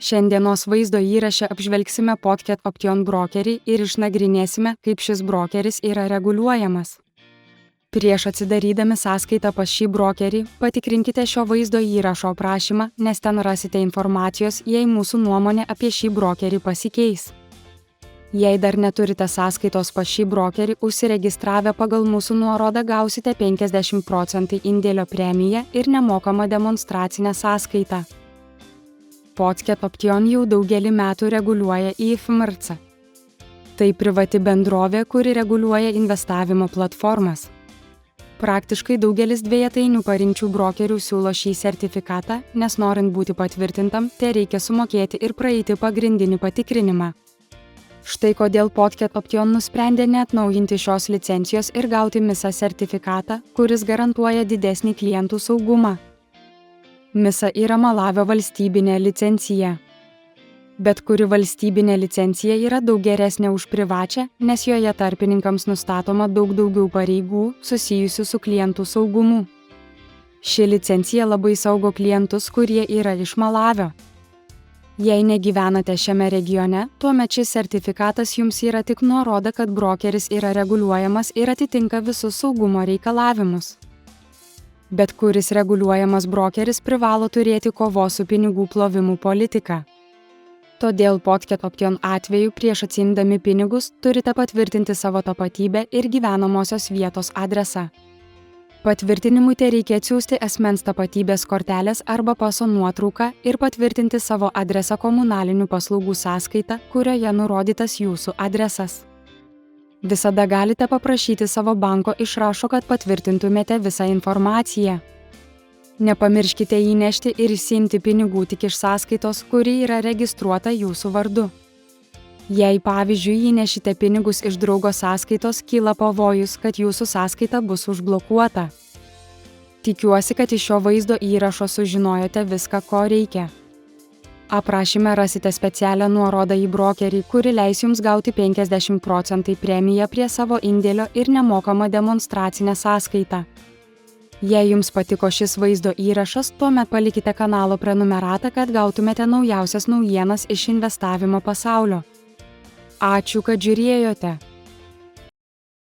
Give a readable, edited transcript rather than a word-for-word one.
Šiandienos vaizdo įraše apžvelgsime Podcast Option brokerį ir išnagrinėsime, kaip šis brokeris yra reguliuojamas. Prieš atsidarydami sąskaitą pas šį brokerį, patikrinkite šio vaizdo įrašo aprašymą, nes ten rasite informacijos, jei mūsų nuomonė apie šį brokerį pasikeis. Jei dar neturite sąskaitos pas šį brokerį, užsiregistravę pagal mūsų nuorodą gausite 50% indėlio premiją ir nemokamą demonstracinę sąskaitą. Podcast Option jau daugelį metų reguliuoja IFMRC. Tai privati bendrovė, kuri reguliuoja investavimo platformas. Praktiškai daugelis dvejetainių parinkčių brokerių siūlo šį sertifikatą, nes norint būti patvirtintam, tai reikia sumokėti ir praeiti pagrindinį patikrinimą. Štai kodėl Podcast Option nusprendė neatnaujinti šios licencijos ir gauti MISA sertifikatą, kuris garantuoja didesnį klientų saugumą. MISA yra Malavio valstybinė licencija. Bet kuri valstybinė licencija yra daug geresnė už privačią, nes joje tarpininkams nustatoma daug daugiau pareigų susijusių su klientų saugumu. Ši licencija labai saugo klientus, kurie yra iš Malavio. Jei negyvenate šiame regione, tuomet šis sertifikatas jums yra tik nuoroda, kad brokeris yra reguliuojamas ir atitinka visus saugumo reikalavimus. Bet kuris reguliuojamas brokeris privalo turėti kovos su pinigų plovimu politiką. Todėl Podcast Option atveju prieš atsiimdami pinigus turite patvirtinti savo tapatybę ir gyvenamosios vietos adresą. Patvirtinimui tereikia atsiųsti asmens tapatybės kortelės arba paso nuotrauką ir patvirtinti savo adresą komunalinių paslaugų sąskaitą, kurioje nurodytas jūsų adresas. Visada galite paprašyti savo banko išrašo, kad patvirtintumėte visą informaciją. Nepamirškite įnešti ir išsiimti pinigų tik iš sąskaitos, kuri yra registruota jūsų vardu. Jei pavyzdžiui įnešite pinigus iš draugo sąskaitos, kyla pavojus, kad jūsų sąskaita bus užblokuota. Tikiuosi, kad iš šio vaizdo įrašo sužinojote viską, ko reikia. Aprašyme rasite specialią nuorodą į brokerį, kuri leis jums gauti 50% premiją prie savo indėlio ir nemokamą demonstracinę sąskaitą. Jei jums patiko šis vaizdo įrašas, tuomet palikite kanalo prenumeratą, kad gautumėte naujausias naujienas iš investavimo pasaulio. Ačiū, kad žiūrėjote.